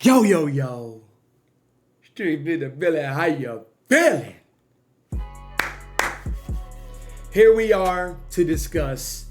Yo, yo, yo. Street in the Billy, how you feeling? Here we are to discuss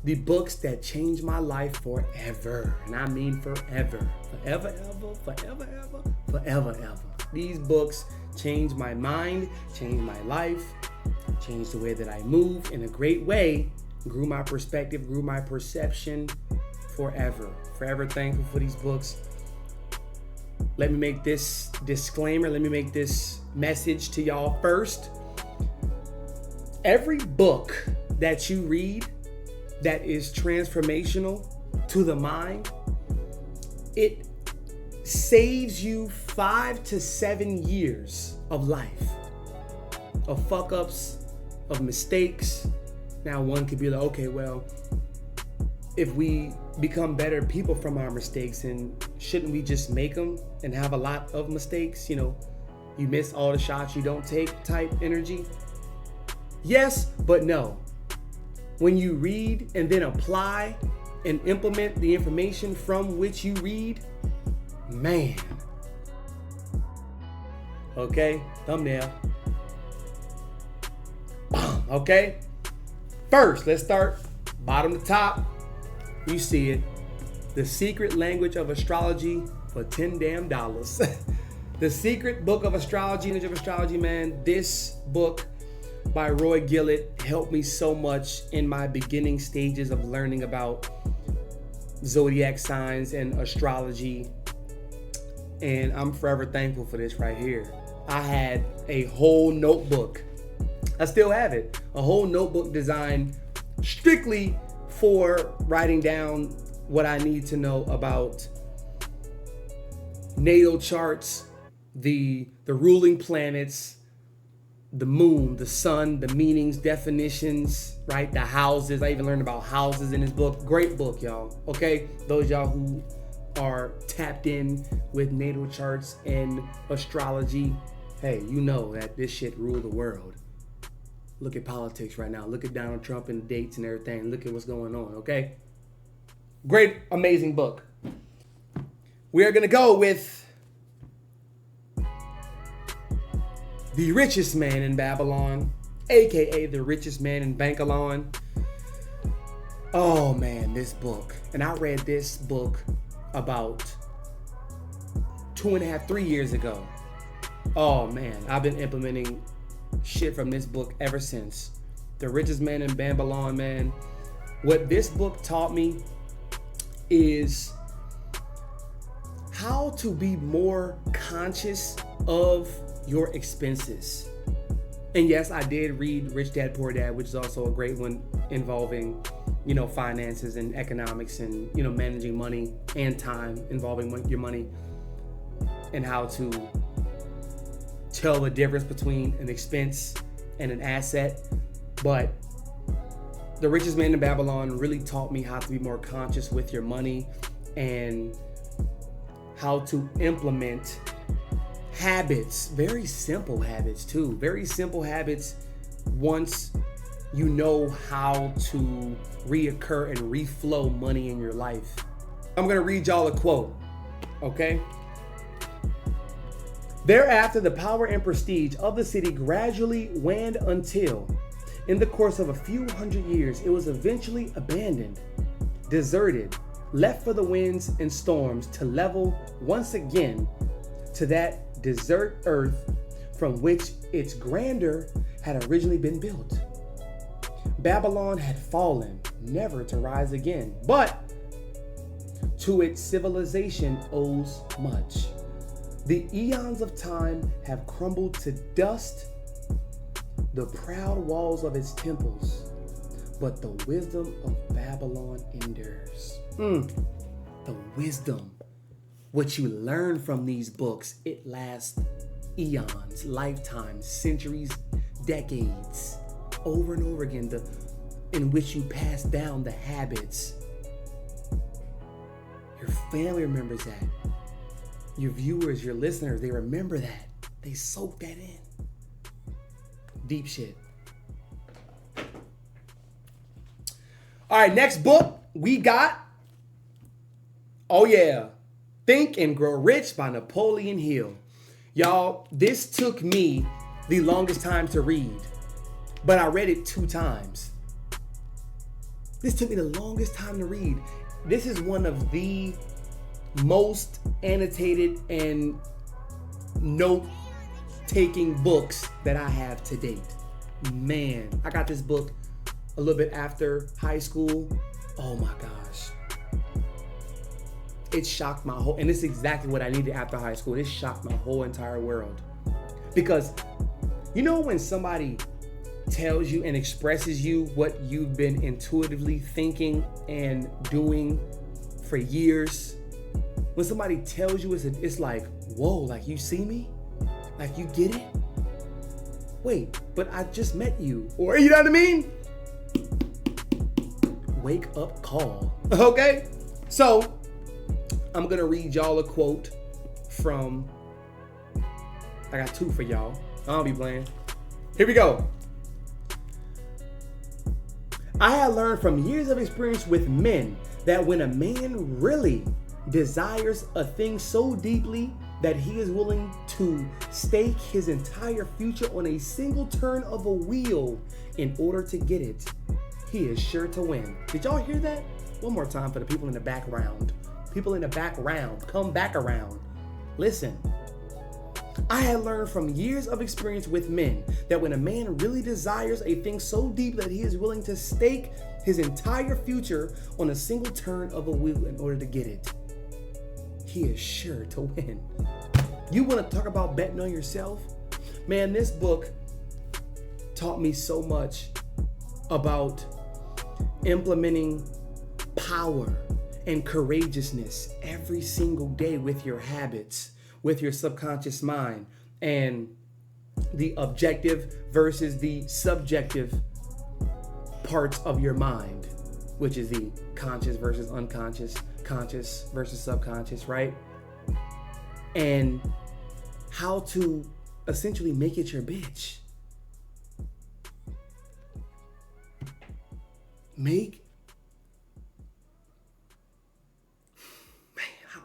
the books that changed my life forever. And I mean forever. Forever, ever, forever, ever, forever, ever. These books changed my mind, changed my life, changed the way that I move in a great way, grew my perspective, grew my perception forever. Forever thankful for these books. Let me make this disclaimer. Let me make this message to y'all first. Every book that you read that is transformational to the mind, it saves you 5 to 7 years of life, of fuck ups, of mistakes. Now one could be like, okay, well, if we become better people from our mistakes, and shouldn't we just make them and have a lot of mistakes? You know, you miss all the shots you don't take type energy. Yes, but no. When you read and then apply and implement the information from which you read, man. Okay, thumbnail. Okay, first, let's start bottom to top. You see it. The Secret Language of Astrology for $10 damn. The Secret Book of Astrology, Language of Astrology, man. This book by Roy Gillett helped me so much in my beginning stages of learning about zodiac signs and astrology. And I'm forever thankful for this right here. I had a whole notebook. I still have it. A whole notebook designed strictly for writing down what I need to know about natal charts, the ruling planets, the moon, the sun, the meanings, definitions, right? The houses. I even learned about houses in this book. Great book, y'all. Okay? Those y'all who are tapped in with natal charts and astrology, hey, you know that this shit rule the world. Look at politics right now. Look at Donald Trump and the dates and everything. Look at what's going on, okay? Great, amazing book. We are going to go with The Richest Man in Babylon, aka The Richest Man in Bankalon. Oh man, this book. And I read this book about 2.5, 3 years ago. Oh man, I've been implementing shit from this book ever since. The Richest Man in Babylon, man. What this book taught me is how to be more conscious of your expenses. And yes, I did read Rich Dad Poor Dad, which is also a great one involving, you know, finances and economics and, you know, managing money and time, involving your money and how to tell the difference between an expense and an asset. But The Richest Man in Babylon really taught me how to be more conscious with your money and how to implement habits, very simple habits too. Very simple habits once you know how to reoccur and reflow money in your life. I'm gonna read y'all a quote, okay? Thereafter, the power and prestige of the city gradually waned until, in the course of a few hundred years, it was eventually abandoned, deserted, left for the winds and storms to level once again to that desert earth from which its grandeur had originally been built. Babylon had fallen, never to rise again, but to its civilization owes much. The eons of time have crumbled to dust the proud walls of its temples, but the wisdom of Babylon endures. The wisdom, what you learn from these books, it lasts eons, lifetimes, centuries, decades, over and over again, in which you pass down the habits. Your family remembers that. Your viewers, your listeners, they remember that. They soak that in. Deep shit. All right, next book we got. Oh yeah, Think and Grow Rich by Napoleon Hill. Y'all, this took me the longest time to read, but I read it 2 times. This took me the longest time to read. This is one of the most annotated and note-taking books that I have to date. Man, I got this book a little bit after high school. Oh my gosh. It shocked my whole, and this is exactly what I needed after high school. It shocked my whole entire world. Because, you know when somebody tells you and expresses you what you've been intuitively thinking and doing for years? When somebody tells you, it's like, whoa, like you see me? Like you get it? Wait, but I just met you. Or, you know what I mean? Wake up call. Okay? So, I'm going to read y'all a quote from, I got 2 for y'all. I don't be playing. Here we go. I have learned from years of experience with men that when a man really desires a thing so deeply that he is willing to stake his entire future on a single turn of a wheel in order to get it, he is sure to win. Did y'all hear that? One more time for the people in the background. People in the background, come back around. Listen. I have learned from years of experience with men that when a man really desires a thing so deep that he is willing to stake his entire future on a single turn of a wheel in order to get it, he is sure to win. You want to talk about betting on yourself? Man, this book taught me so much about implementing power and courageousness every single day with your habits, with your subconscious mind, and the objective versus the subjective parts of your mind, which is the conscious versus unconscious, conscious versus subconscious, right? And how to essentially make it your bitch.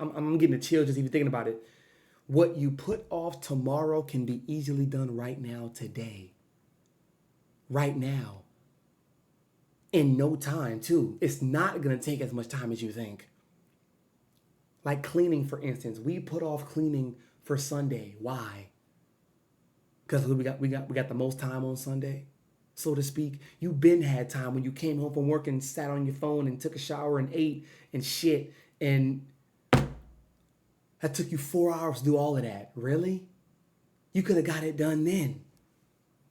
I'm getting a chill just even thinking about it. What you put off tomorrow can be easily done right now, today. Right now. In no time, too. It's not going to take as much time as you think. Like cleaning, for instance. We put off cleaning for Sunday. Why? Because we got the most time on Sunday, so to speak. You been had time when you came home from work and sat on your phone and took a shower and ate and shit, and that took you 4 hours to do all of that. Really? You could have got it done then.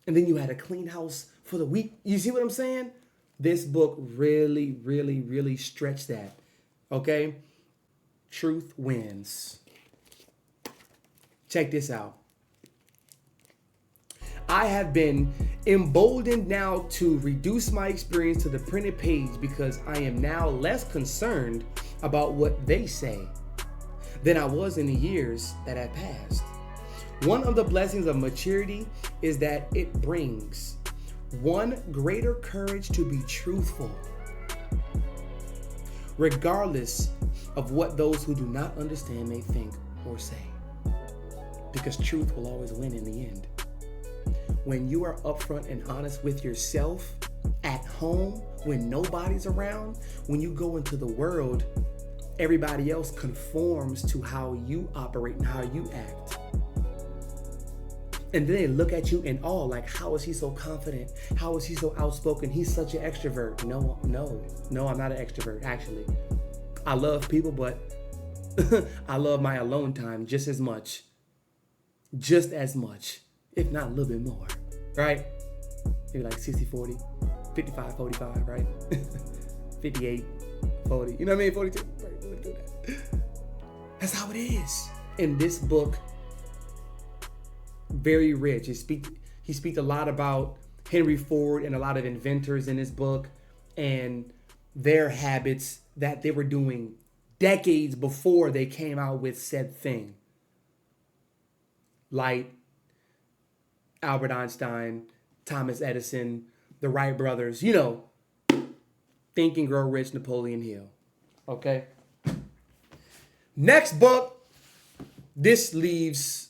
And then you had a clean house for the week. You see what I'm saying? This book really, really, really stretched that. Okay? Truth wins. Check this out. I have been emboldened now to reduce my experience to the printed page because I am now less concerned about what they say than I was in the years that have passed. One of the blessings of maturity is that it brings one greater courage to be truthful, regardless of what those who do not understand may think or say, because truth will always win in the end. When you are upfront and honest with yourself at home, when nobody's around, when you go into the world, everybody else conforms to how you operate and how you act. And then they look at you in awe, like, how is he so confident? How is he so outspoken? He's such an extrovert. No, I'm not an extrovert, actually. I love people, but I love my alone time just as much, if not a little bit more, right? Maybe like 60-40, 55-45, right? 58-40, you know what I mean? 42, right? Let's do that. That's how it is. In this book, very rich. He speaks a lot about Henry Ford and a lot of inventors in this book and their habits that they were doing decades before they came out with said thing. Like Albert Einstein, Thomas Edison, the Wright brothers, you know, Think and Grow Rich, Napoleon Hill. Okay? Next book. This leaves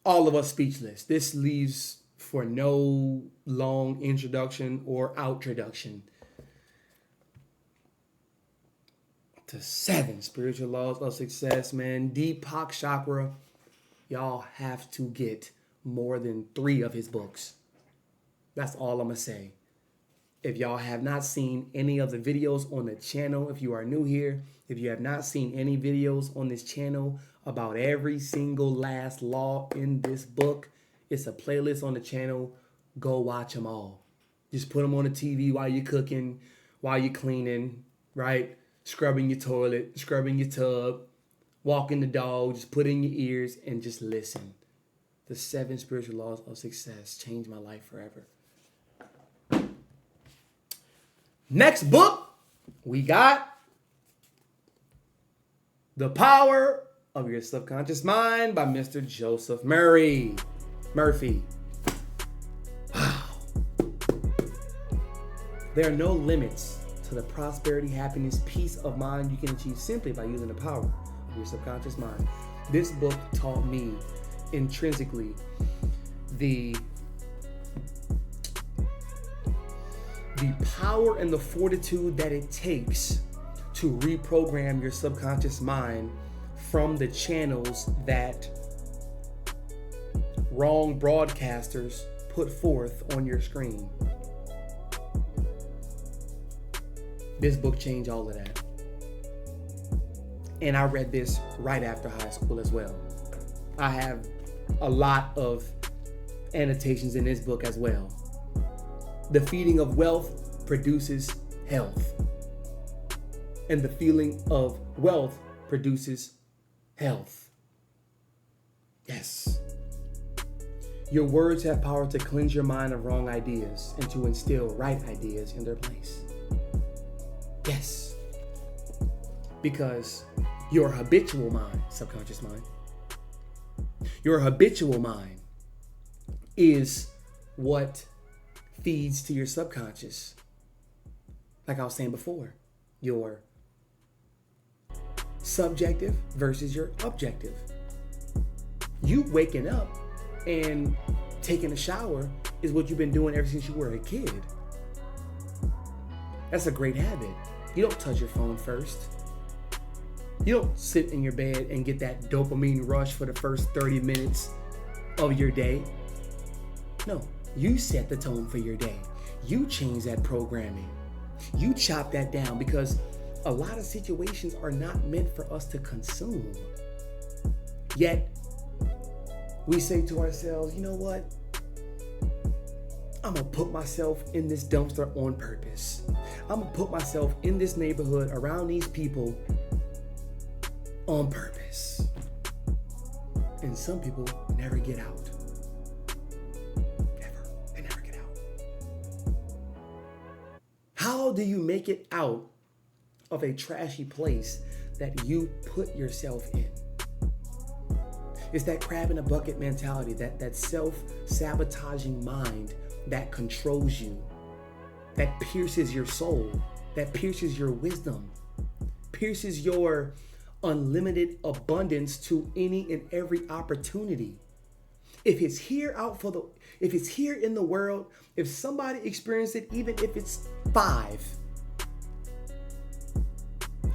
all of us speechless. This leaves for no long introduction or outroduction. The 7 spiritual laws of success, man. Deepak Chakra. Y'all have to get more than 3 of his books. That's all I'm going to say. If y'all have not seen any of the videos on the channel, if you are new here, if you have not seen any videos on this channel about every single last law in this book, it's a playlist on the channel. Go watch them all. Just put them on the TV while you're cooking, while you're cleaning, right? Scrubbing your toilet, scrubbing your tub, walking the dog, just put in your ears and just listen. The 7 spiritual laws of success changed my life forever. Next book, we got The Power of Your Subconscious Mind by Mr. Joseph Murphy. Wow. There are no limits to the prosperity, happiness, peace of mind you can achieve simply by using the power of your subconscious mind. This book taught me intrinsically the power and the fortitude that it takes to reprogram your subconscious mind from the channels that wrong broadcasters put forth on your screen. This book changed all of that. And I read this right after high school as well. I have a lot of annotations in this book as well. The feeding of wealth produces health. And the feeling of wealth produces health. Yes. Your words have power to cleanse your mind of wrong ideas and to instill right ideas in their place. Yes. Because your habitual mind, subconscious mind, your habitual mind is what feeds to your subconscious. Like I was saying before, your subjective versus your objective. You waking up and taking a shower is what you've been doing ever since you were a kid. That's a great habit. You don't touch your phone first. You don't sit in your bed and get that dopamine rush for the first 30 minutes of your day. No, you set the tone for your day. You change that programming. You chop that down because a lot of situations are not meant for us to consume. Yet, we say to ourselves, you know what? I'm going to put myself in this dumpster on purpose. I'm going to put myself in this neighborhood around these people on purpose. And some people never get out. Never. They never get out. How do you make it out of a trashy place that you put yourself in? It's that crab in a bucket mentality, that self-sabotaging mind that controls you, that pierces your soul, that pierces your wisdom, pierces your unlimited abundance to any and every opportunity. If it's here in the world, if somebody experienced it, even if it's 5,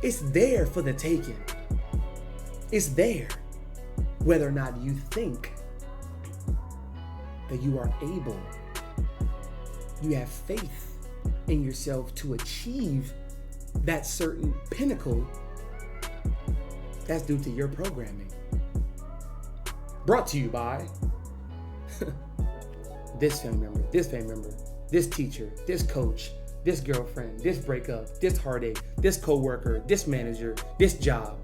it's there for the taking. It's there. Whether or not you think that you are able, you have faith in yourself to achieve that certain pinnacle, that's due to your programming. Brought to you by this family member, this teacher, this coach, this girlfriend, this breakup, this heartache, this coworker, this manager, this job.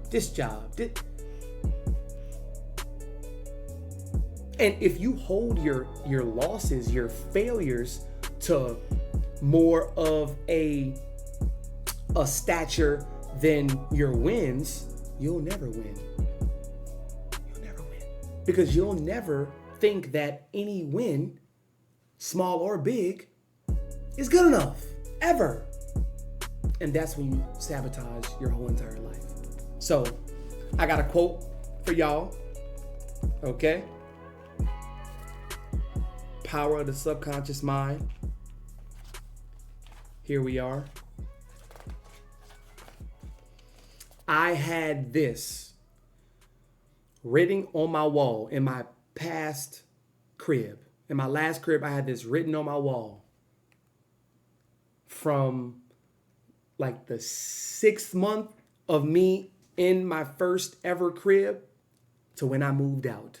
And if you hold your losses, your failures to more of a stature than your wins, you'll never win. You'll never win. Because you'll never think that any win, small or big, is good enough. Ever. And that's when you sabotage your whole entire life. So, I got a quote for y'all. Okay. Power of the subconscious mind. Here we are. I had this written on my wall in my past crib. In my last crib, I had this written on my wall from like the 6th month of me in my first ever crib to when I moved out.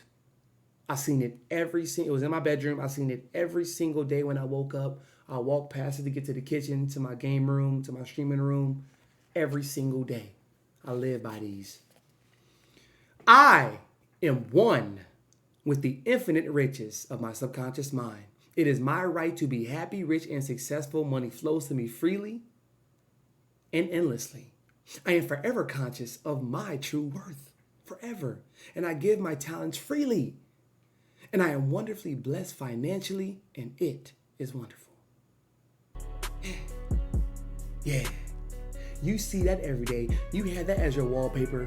I seen it it was in my bedroom. I seen it every single day when I woke up. I walked past it to get to the kitchen, to my game room, to my streaming room, every single day. I live by these. I am one with the infinite riches of my subconscious mind. It is my right to be happy, rich, and successful. Money flows to me freely and endlessly. I am forever conscious of my true worth. Forever. And I give my talents freely. And I am wonderfully blessed financially, and it is wonderful. Yeah. You see that every day. You have that as your wallpaper,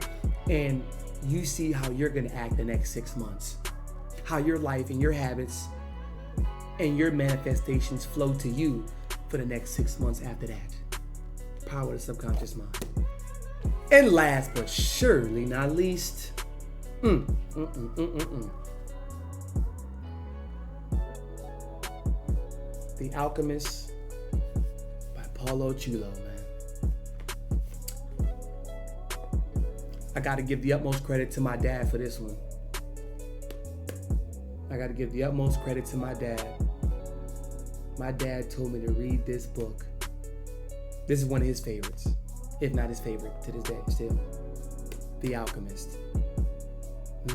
and you see how you're going to act the next 6 months. How your life and your habits and your manifestations flow to you for the next 6 months after that. Power of the subconscious mind. And last but surely not least, The Alchemist by Paulo Coelho, man. I got to give the utmost credit to my dad for this one. I got to give the utmost credit to my dad. My dad told me to read this book. This is one of his favorites, if not his favorite to this day still. The Alchemist.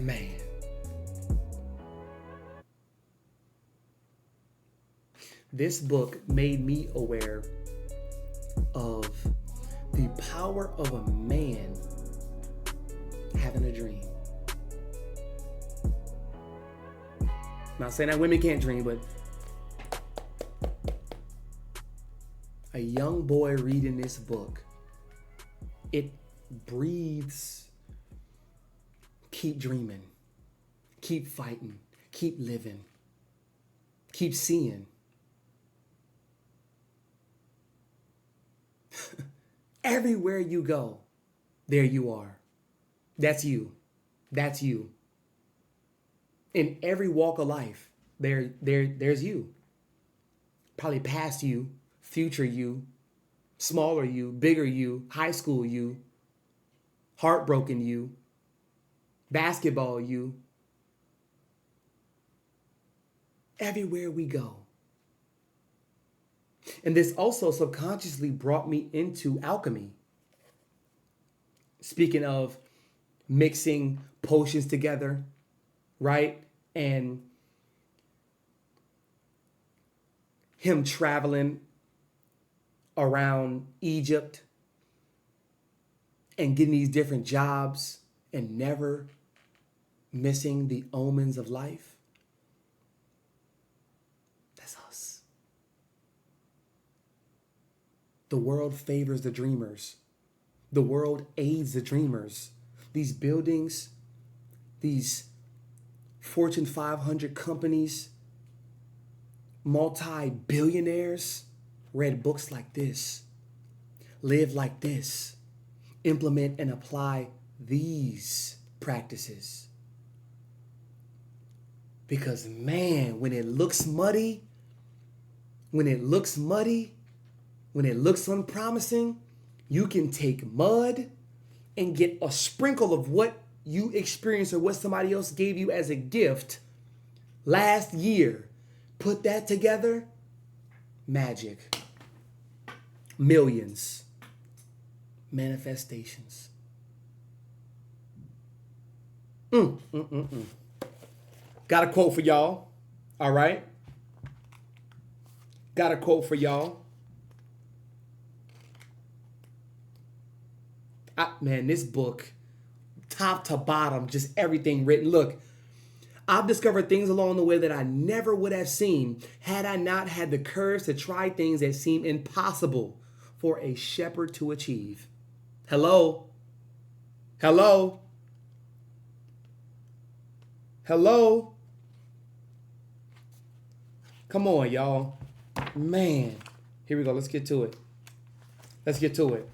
Man. This book made me aware of the power of a man having a dream. Not saying that women can't dream, but a young boy reading this book, it breathes, keep dreaming, keep fighting, keep living, keep seeing. Everywhere you go, there you are. That's you. That's you. In every walk of life, there's you. Probably past you, future you, smaller you, bigger you, high school you, heartbroken you, basketball you. Everywhere we go. And this also subconsciously brought me into alchemy. Speaking of mixing potions together, right? And him traveling around Egypt and getting these different jobs and never missing the omens of life. That's us. The world favors the dreamers. The world aids the dreamers. These buildings, these Fortune 500 companies, multi-billionaires read books like this, live like this, implement and apply these practices. Because man, when it looks muddy, when it looks unpromising, you can take mud and get a sprinkle of what you experienced or what somebody else gave you as a gift last year. Put that together, magic. Millions. Manifestations. Got a quote for y'all. All right? Got a quote for y'all. Man, this book, top to bottom, just everything written. Look, I've discovered things along the way that I never would have seen had I not had the courage to try things that seem impossible for a shepherd to achieve. Hello? Hello? Hello? Come on, y'all. Man. Here we go. Let's get to it. Let's get to it.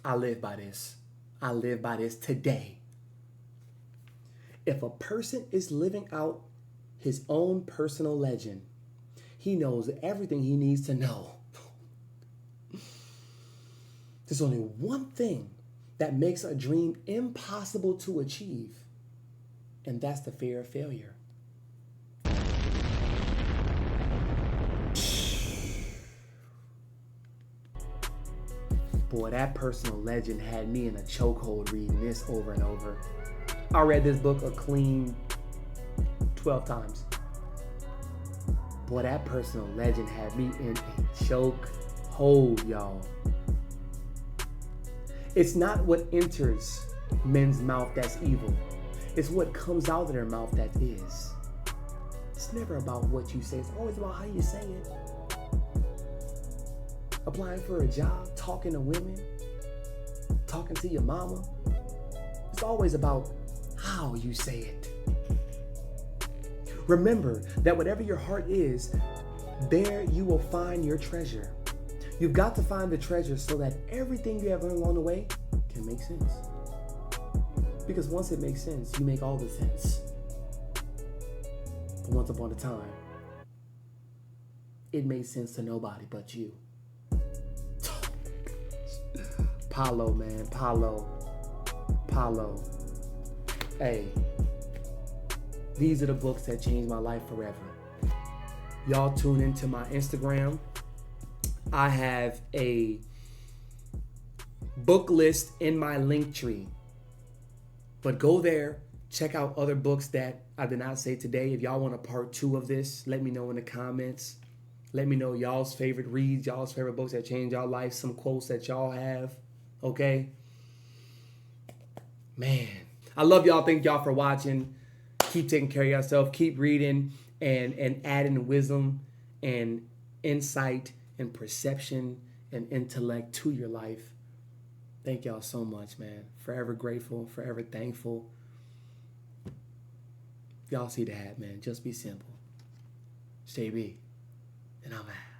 I live by this. I live by this today. If a person is living out his own personal legend, he knows everything he needs to know. There's only one thing that makes a dream impossible to achieve, and that's the fear of failure. Boy, that personal legend had me in a chokehold reading this over and over. I read this book a clean 12 times. Boy, that personal legend had me in a chokehold, y'all. It's not what enters men's mouth that's evil. It's what comes out of their mouth that is. It's never about what you say. It's always about how you say it. Applying for a job, talking to women, talking to your mama. It's always about how you say it. Remember that whatever your heart is, there you will find your treasure. You've got to find the treasure so that everything you have learned along the way can make sense. Because once it makes sense, you make all the sense. But once upon a time, it made sense to nobody but you. Paulo, man, Paulo. Hey, these are the books that changed my life forever. Y'all tune into my Instagram. I have a book list in my link tree. But go there, check out other books that I did not say today. If y'all want a part 2 of this, let me know in the comments. Let me know y'all's favorite reads, y'all's favorite books that changed y'all life, some quotes that y'all have. Okay? Man, I love y'all. Thank y'all for watching. Keep taking care of yourself. Keep reading and adding wisdom and insight and perception and intellect to your life. Thank y'all so much, man. Forever grateful, forever thankful. Y'all see that, man. Just be simple. Stay big. And I'm out.